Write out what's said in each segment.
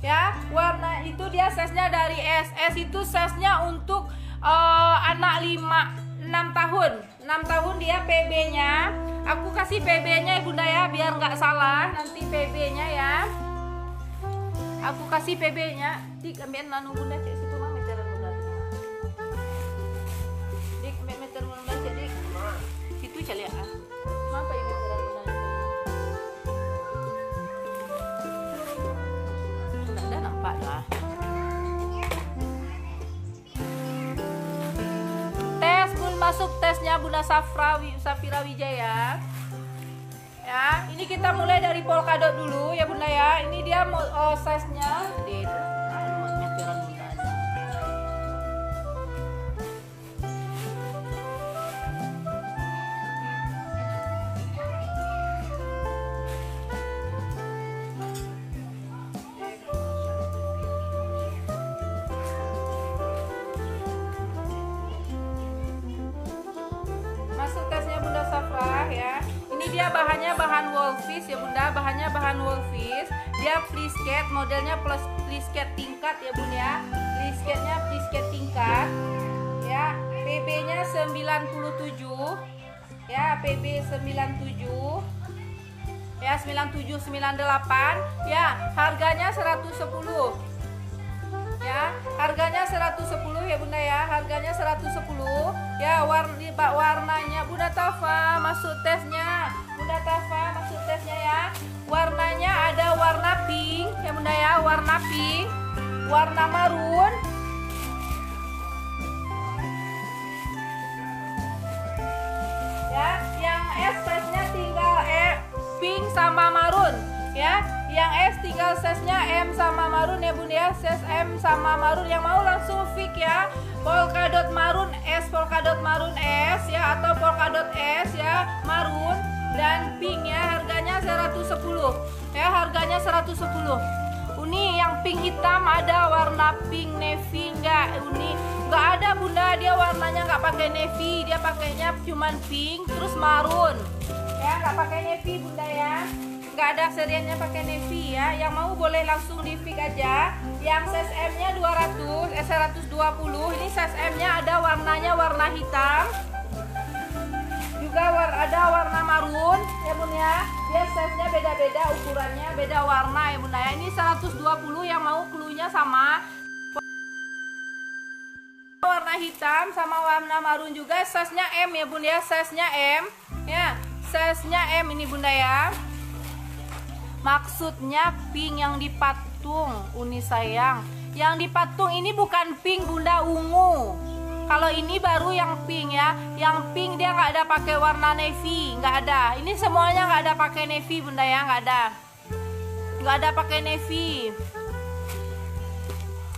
Ya, warna itu dia size-nya dari S. S itu size-nya untuk anak 6 tahun. 6 tahun dia PB-nya. Aku kasih PB-nya ya Bunda ya, biar nggak salah nanti PB-nya ya. Aku kasih PB-nya. Dik ambil nanu Bunda cek situ mah meteran Bunda. Dik ambil meteran Bunda cek dik. Situ cek ya. Kenapa ini meteran Bunda? Enggak nampak lah. Tes Bun, masuk tesnya Bunda Safira Wijaya. Ya, ini kita mulai dari polkadot dulu ya Bunda ya. Ini dia size-nya di meteran Bunda. Masuk tesnya Bunda Safra ya. Ini dia bahannya bahan Woolfish ya Bunda, bahannya bahan Woolfish. Dia fleececat, modelnya plus fleececat tingkat ya Bunda ya. Fleecatnya fleececat tingkat. Ya, PB-nya 97. Ya, PB 97. Ya, 97 98. Ya, harganya 110. Ya, harganya 110 ya Bunda ya, harganya 110 ya. Warnanya Bunda Tafa masuk tesnya, Bunda Tafa masuk tesnya ya. Warnanya ada warna pink ya Bunda ya, warna pink, warna marun ya. Yang S size-nya tinggal pink sama marun ya. Yang S tinggal size-nya M sama marun ya Bunda ya, size M sama marun. Yang mau langsung fix ya, polkadot marun S, polkadot marun S ya, atau polkadot S ya, marun dan pink ya. Harganya 110 ya, harganya 110. Uni yang pink hitam ada warna pink navy enggak? Uni enggak ada Bunda, dia warnanya enggak pakai navy, dia pakainya cuman pink terus marun ya, enggak pakai navy Bunda ya. Nggak ada seriannya pakai navy ya. Yang mau boleh langsung di fix aja. Yang size M-nya 120. Ini size M-nya ada warnanya warna hitam. Juga ada warna marun ya Bun ya. Dia size-nya beda-beda, ukurannya beda warna ya Bun ya. Ini 120 yang mau cluenya sama. Warna hitam sama warna marun juga, size-nya M ya Bun ya, size-nya M ya. Size-nya M ini Bunda ya. Maksudnya pink yang dipatung Uni sayang. Yang dipatung ini bukan pink Bunda, ungu. Kalau ini baru yang pink ya. Yang pink dia nggak ada pakai warna navy, nggak ada. Ini semuanya nggak ada pakai navy Bunda ya, nggak ada. Nggak ada pakai navy.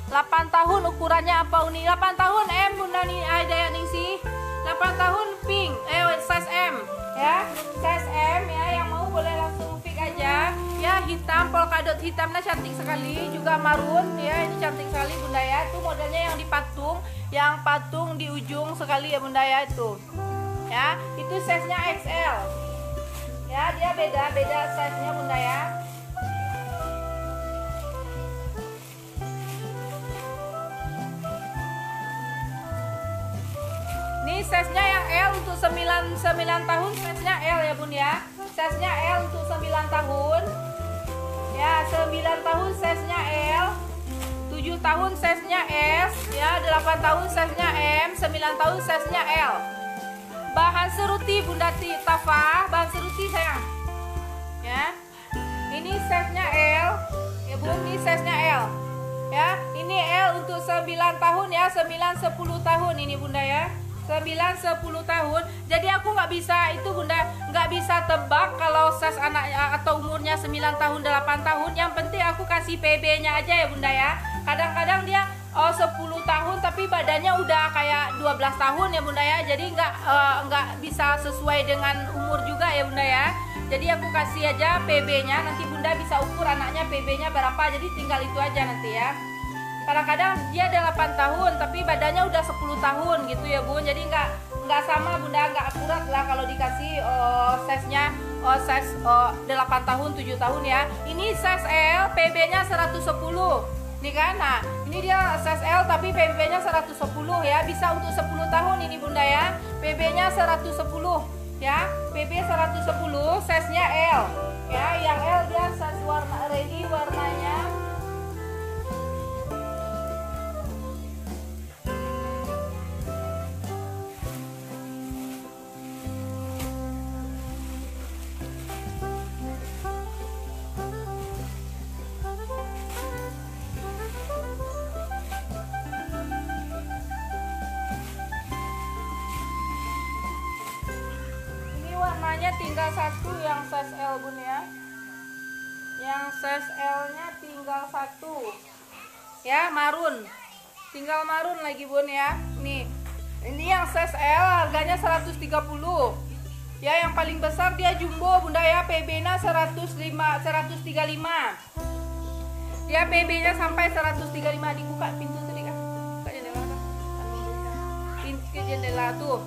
8 tahun ukurannya apa Uni? 8 tahun M Bunda nih, ada yang ningsih. 8 tahun pink, size M ya. Size M ya, yang mau boleh langsung fix aja. Ya, hitam, polkadot hitamnya cantik sekali, juga marun ya, ini cantik sekali Bunda ya. Itu modelnya yang dipatung, yang patung di ujung sekali ya Bunda ya itu. Ya, itu size-nya XL. Ya, dia beda size-nya Bunda ya. Ini size-nya yang L untuk 9 tahun, size-nya L ya Bun ya. Size-nya L untuk 9 tahun. Ya, 9 tahun size-nya L, 7 tahun size-nya S, ya, 8 tahun size-nya M, 9 tahun size-nya L. Bahan seruti Bunda Tafa, bahan seruti sayang. Ya. Ini size-nya L, ya Bun, ini size-nya L. Ya, ini L untuk 9 tahun ya, 9-10 tahun ini Bunda ya. 9-10 tahun. Jadi aku nggak bisa itu Bunda, nggak bisa tebak kalau size anak atau umurnya 9 tahun 8 tahun. Yang penting aku kasih PB-nya aja ya Bunda ya. Kadang-kadang dia 10 tahun tapi badannya udah kayak 12 tahun ya Bunda ya. Jadi nggak bisa sesuai dengan umur juga ya Bunda ya. Jadi aku kasih aja PB-nya, nanti Bunda bisa ukur anaknya PB-nya berapa. Jadi tinggal itu aja nanti ya. Kadang-kadang dia ada 8 tahun tapi badannya udah 10 tahun gitu ya Bun. Jadi nggak sama Bunda, nggak akurat lah kalau dikasih size-nya size 8 tahun 7 tahun ya. Ini size L, PB-nya 110 nih kan. Nah ini dia size L tapi PB-nya 110 ya, bisa untuk 10 tahun ini bunda ya. PB-nya 110 ya, PB 110, size nya L ya. Yang L dia size warna ready, warnanya tinggal satu yang size L bun ya. Yang size L nya tinggal satu ya, marun, tinggal marun lagi bun ya. Nih ini yang size L harganya 130 ya. Yang paling besar dia jumbo bunda ya, PB nya 135 dia, PB nya sampai 135. Dibuka pintu tadi kan, buka jendela kan, pintu jendela tuh.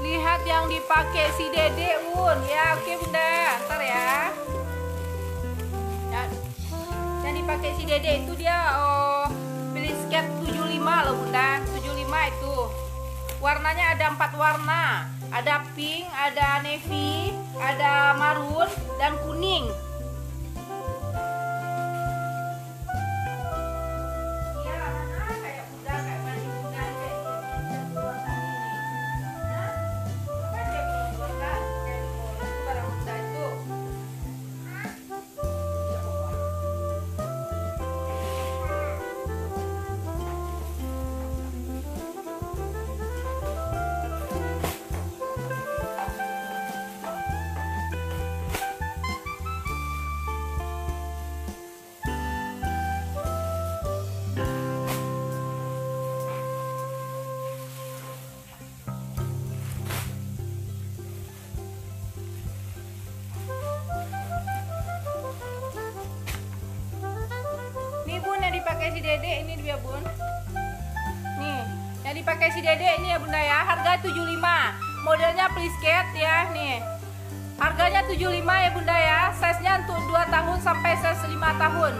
Lihat yang dipakai si Dede un ya. Oke bunda, ntar ya. Yang dipakai si Dede itu dia Blisket 75 loh bunda. 75 itu warnanya ada 4 warna, ada pink, ada navy, ada marun, dan kuning. Dipakai si Dede ini dia bun. Nih yang dipakai si Dede ini ya bunda ya, harga 75, modelnya Blisket ya. Nih harganya 75 ya bunda ya. Size nya untuk 2 tahun sampai size 5 tahun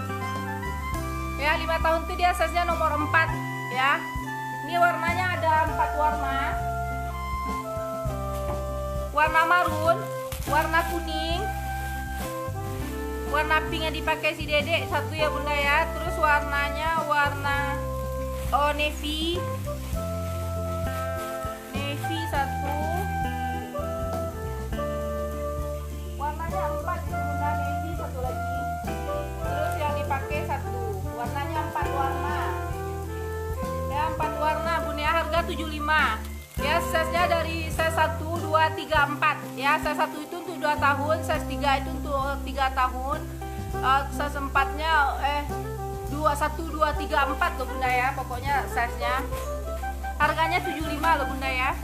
ya. 5 tahun itu dia size nya nomor 4 ya. Ini warnanya ada 4 warna, warna marun, warna kuning, warna pink yang dipakai si Dede satu ya bunda ya. Terus warnanya warna navy satu, warnanya 4 ya bunda, navy satu lagi. Terus yang dipakai satu, warnanya 4 warna ya, 4 warna bun ya. Harga 75 ya. Size nya dari size 1, 2, 3, 4 ya. Size 1 itu untuk 2 tahun, size 3 itu untuk 3 tahun, size 4 nya 1, 2, 3, 4 loh bunda ya. Pokoknya size nya harganya 75 loh bunda ya.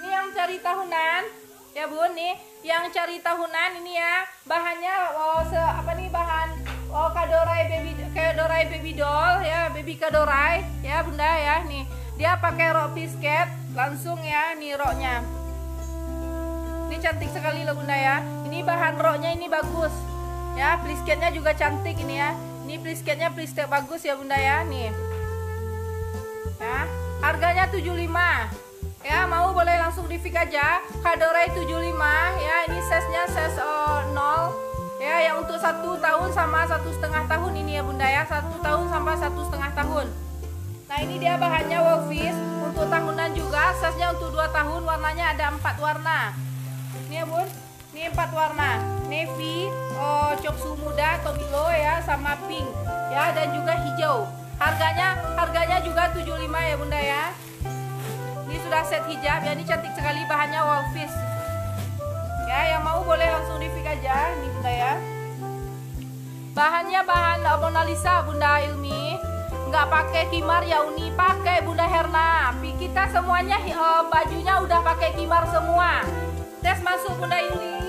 Ini yang cari tahunan ya bun. Nih yang cari tahunan ini ya, bahannya apa nih, bahan Kadorai baby doll ya, baby Kadorai ya bunda ya. Nih dia pakai rok Blisket langsung ya. Nih roknya ini cantik sekali loh bunda ya. Ini bahan roknya ini bagus ya. Blisketnya juga cantik ini ya. Ini Blisketnya Blisket bagus ya bunda ya. Nih ya, harganya 75 ya. Mau boleh langsung di pick aja, Kadorai 75 ya. Ini size nya size 0 ya, yang untuk 1 tahun sama 1,5 tahun ini ya bunda ya. 1 tahun sampai 1,5 tahun. Nah ini dia bahannya Wolfish untuk tahunan juga. Size nya untuk 2 tahun, warnanya ada 4 warna ini ya bun. Ini 4 warna, navy, coksu muda, tomilo ya, sama pink ya, dan juga hijau. Harganya juga 75 ya bunda ya. Ini sudah set hijab ya. Ini cantik sekali, bahannya Wolfish ya. Yang mau boleh langsung di pick aja ini bunda ya. Bahannya bahan Mona Lisa bunda Ilmi, nggak pakai kimar ya Uni? Pakai Bunda Herna. Kita semuanya bajunya udah pakai kimar semua. Tes masuk Bunda Yuli.